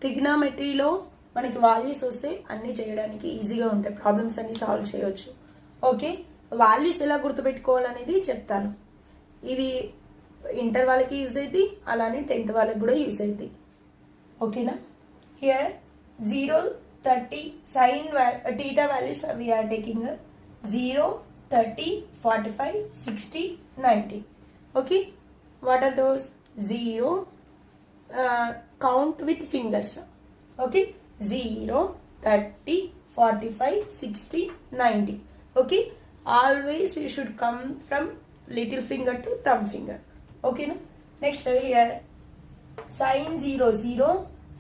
ట్రిగ్నామెట్రీలో మనకి వాల్యూస్ వస్తే అన్నీ చేయడానికి ఈజీగా ఉంటాయి, ప్రాబ్లమ్స్ అన్ని సాల్వ్ చేయవచ్చు. ఓకే, వాల్యూస్ ఎలా గుర్తుపెట్టుకోవాలనేది చెప్తాను. ఇవి ఇంటర్ వాళ్ళకి యూజ్ అవుతాయి, అలానే 10th వాళ్ళకి కూడా యూజ్ అవుతాయి. ఓకేనా? Here 0, 30 sine theta values we are taking 0, 30, 45, 60, 90. Okay, what are those? 0, count with fingers. Okay, 0, 30, 45, 60, 90. Okay, always you should come from little finger to thumb finger. Okay, no? Next here, sin 0, 0,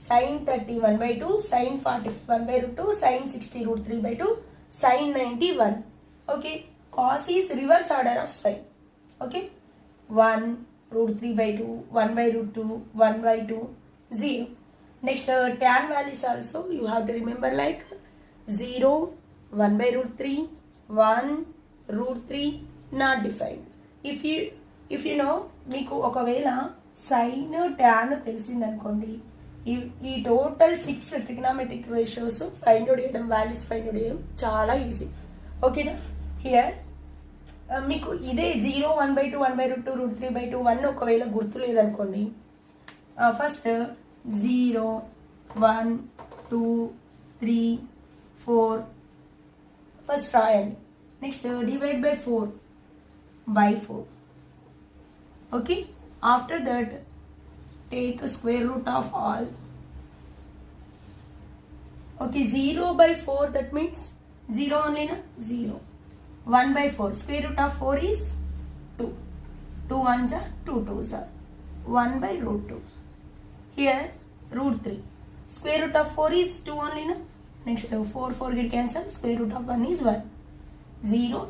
sin 30 1/2, sin 45 1/2, sin 60 √3/2, sin 90 1. Okay, cos is reverse order of sin. Okay, 1 √3/2, 1/2, 1/2, 0. Next tan values also you have to remember like 0, 1/√3, 1 √3 not defined. If you know మీకు ఒకవేళ sign tan తెలిసిందనుకోండి, ఈ total 6 trigonometric ratios find out చేయడం, values find out చేయడం చాలా easy. ఓకేనా? Here మీకు ఇదే 0, 1/2, 1/2, √3/2, 1 ఒకవేళ గుర్తు లేదనుకోండి, ఫస్ట్ 0, 1, 2, 3, 4 ఫస్ట్ రాయండి. Next divide by 4/4. Okay, after that take a square root of all. Okay, 0/4, that means 0 only na, 0. 1/4, square root of 4 is 2. 2 1s are 2 2s are 1/√2. Here √3, square root of 4 is 2 only na. Next 4 get cancelled, square root of 1 is 1. 0,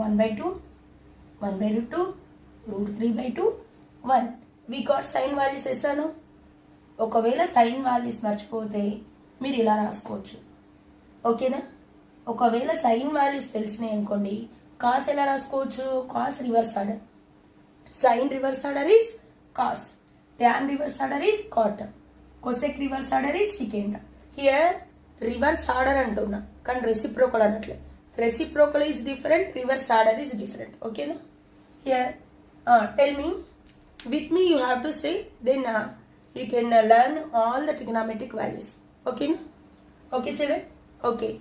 1/2, 1/2, √3/2, 1. We got sign values వేసాను. ఒకవేళ sign values మర్చిపోతే మీరు ఇలా రాసుకోవచ్చు. ఓకేనా? ఒకవేళ sign values తెలిసినాయి అనుకోండి, cos ఎలా రాసుకోవచ్చు? Cos reverse order. Sine reverse order is cos, tan reverse order is cot, cosec reverse order is secant. Here reverse order అంటున్నా, కానీ రెసిప్రోకల్ అనట్లే. Reciprocal is different, reverse order is different. ఓకేనా? Here tell me, with me you have to say, then you can learn all the trigonometric values. Okay, no? Okay children? Okay,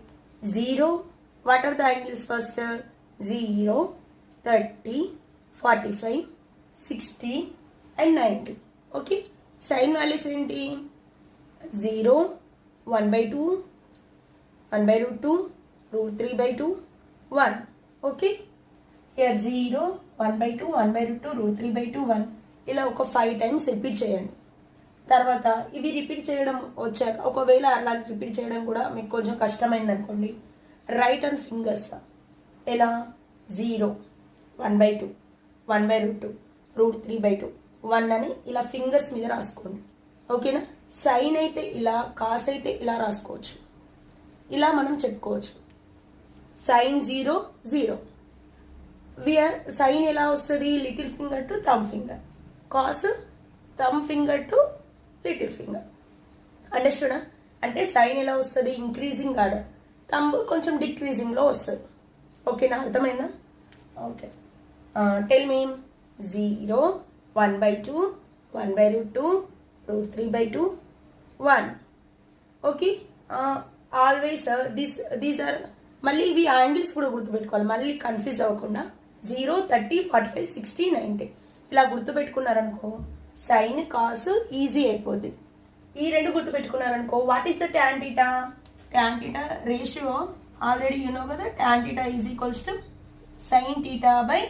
0, what are the angles first? 0, 30, 45, 60 and 90. Okay, sin values enti 0, 1/2, 1/2, √3/2, 1. Okay, here 0, 1/2, 1/2, √3/2, 1. ఇలా ఒక 5 times repeat చేయండి. తర్వాత ఇవి repeat చేయడం వచ్చాక, ఒకవేళ అలా repeat చేయడం కూడా మీకు కొంచెం కష్టమైంది అనుకోండి, రైట్ అండ్ ఫింగర్స్ ఎలా 0, 1/2, 1/2, √3/2, 1 అని ఇలా ఫింగర్స్ మీద రాసుకోండి. ఓకేనా? సైన్ అయితే ఇలా, కాస్ అయితే ఇలా రాసుకోవచ్చు. ఇలా మనం చెప్పుకోవచ్చు. సైన్ 0, 0. విఆర్ సైన్ ఎలా వస్తుంది? Little finger to thumb finger, cos thumb finger to little finger. అండర్స్టూడా? అంటే సైన్ ఎలా వస్తుంది? ఇంక్రీజింగ్ ఆర్డర్, థంబ్ కొంచెం డిక్రీజింగ్లో వస్తుంది. ఓకేనా? అర్థమైందా? Okay, tell me 0, 1/2, 1/2, √3/2, 1. Okay, always these are, మళ్ళీ ఇవి యాంగిల్స్ కూడా గుర్తుపెట్టుకోవాలి, మళ్ళీ కన్ఫ్యూజ్ అవ్వకుండా. 0, 30, 45, 60, 90 ఇలా గుర్తుపెట్టుకున్నారనుకో, సైన్ కాస్ ఈజీ అయిపోద్ది. ఈ రెండు గుర్తుపెట్టుకున్నారనుకో, what is the tan theta? Tan theta ratio already you know కదా, tan theta is equals to sine theta by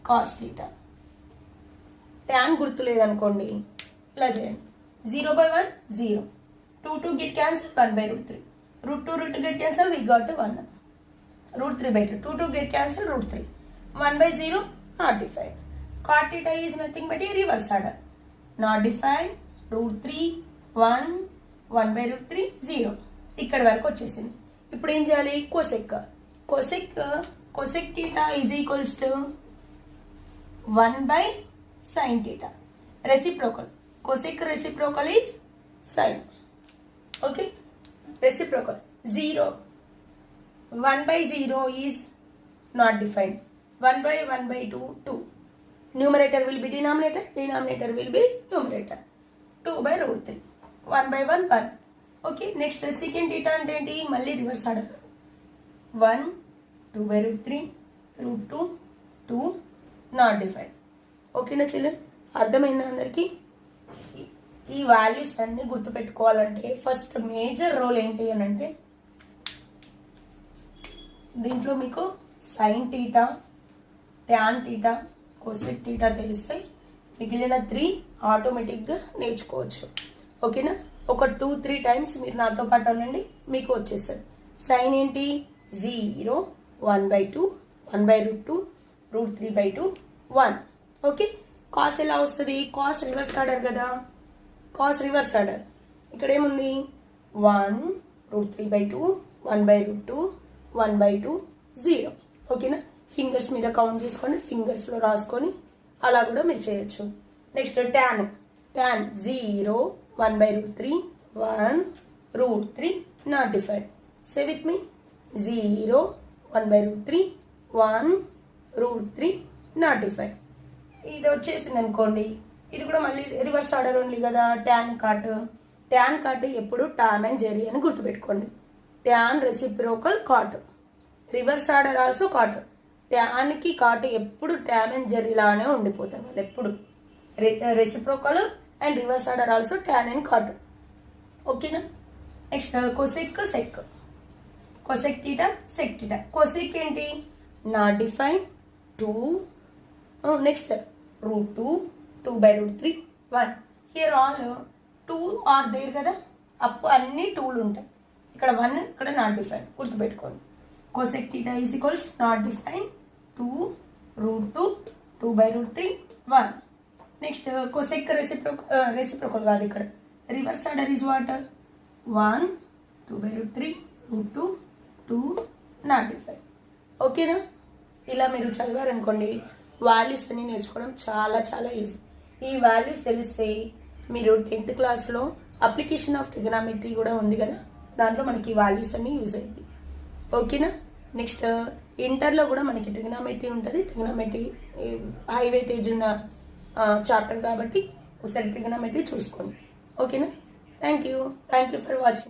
cos theta. Tan గుర్తు లేదనుకోండి, ఇలా చేయండి. 0/1, 0. 2 get cancelled, 1/√3. √2 get cancelled, we got 1. √3/2, 2 get cancelled, √3. 1/0 not defined. Cot theta is nothing but a reverse order. Not defined, √3, 1, 1/√3, 0. ఇక్కడ వరకు వచ్చేసింది. ఇప్పుడు ఏం చేయాలి? Cosec. Cosec theta is equals to 1/sin theta. Reciprocal. Cosec reciprocal is sin. Okay, reciprocal. 0. 1 by 0 is not defined. 1 by 1 by 2, 2. Numerator will be denominator, denominator will be numerator. 2 by root 3. 1 by 1, 1. Okay, next secant theta అంటే ఏంటి? మళ్ళీ reverse order. 1, 2 by root 3, root 2, 2, not defined. ఓకేనా children? అర్థమైందా అందరికీ? ఈ values అన్ని గుర్తుపెట్టుకోవాలంటే first major role ఏంటి అని అంటే దీంట్లో మీకు sine theta, tan theta, cosec theta తెలిస్తాయి. మిగిలిన 3 ఆటోమేటిక్గా నేర్చుకోవచ్చు. ఓకేనా? ఒక 2-3 టైమ్స్ మీరు నాతో పాటు అనండి, మీకు వచ్చేస్తుంది. సైన్ ఏంటి? 0, 1 by 2, 1 by root 2, root 3 by 2, 1. Okay, cos ఎలా వస్తుంది? కాస్ రివర్స్ ఆర్డర్ కదా. కాస్ రివర్స్ ఆర్డర్ ఇక్కడ ఏముంది? 1, root 3 by 2, 1 by root 2, 1 by 2, 0. ఓకేనా? ఫింగర్స్ మీద కౌంట్ చేసుకోండి, ఫింగర్స్లో రాసుకొని అలా కూడా మీరు చేయొచ్చు. Next tan. Tan 0, 1 by root 3, 1, root 3, not defined. Say with me. 0, 1 by root 3, 1, root 3, not defined. ఇది వచ్చేసింది అనుకోండి, ఇది కూడా మళ్ళీ రివర్స్ ఆర్డర్ ఓన్లీ కదా. Tan cot. ట్యాన్ కాట్ ఎప్పుడు టామ్ అండ్ జెరీ అని గుర్తుపెట్టుకోండి. Tan reciprocal cot. Reverse order also cot. ట్యాన్కి కాట్ ఎప్పుడు ట్యామ్ అండ్ జెర్రీ లానే ఉండిపోతారు వాళ్ళు ఎప్పుడు. Reciprocal and reverse order also tan and cot. ఓకేనా? Next cosec sec. Cosec theta, sec theta. Cosec ఏంటి? Not define 2. Next root 2, 2 by root 3, 1. Here all 2 are there కదా, అప్పుడు అన్ని 2లు ఉంటాయి. ఇక్కడ 1, ఇక్కడ నాట్ డిఫైన్. గుర్తుపెట్టుకోండి. Cosec theta is equals not define 2, root 2, 2 by root 3, 1. Next cosec reciprocal కాదు, ఇక్కడ reverse order is what? 1, 2 by root 3, root 2, 2, not define. ఓకేనా? ఇలా మీరు చదివారనుకోండి, వాల్యూస్ అన్ని నేర్చుకోవడం చాలా చాలా ఈజీ. ఈ వాల్యూస్ తెలిస్తే మీరు 10th క్లాస్లో అప్లికేషన్ ఆఫ్ ట్రిగనామెట్రీ కూడా ఉంది కదా, దాంట్లో మనకి ఈ వాల్యూస్ అన్ని యూజ్ అయింది. ఓకేనా? నెక్స్ట్ ఇంటర్లో కూడా మనకి ట్రిగనామెట్రీ ఉంటుంది. ట్రిగనామెట్రీ హై వెయిటేజ్ ఉన్న చాప్టర్ కాబట్టి ఒకసారి ట్రిగనామెట్రీ చూసుకోండి. ఓకేనా? Thank you for watching.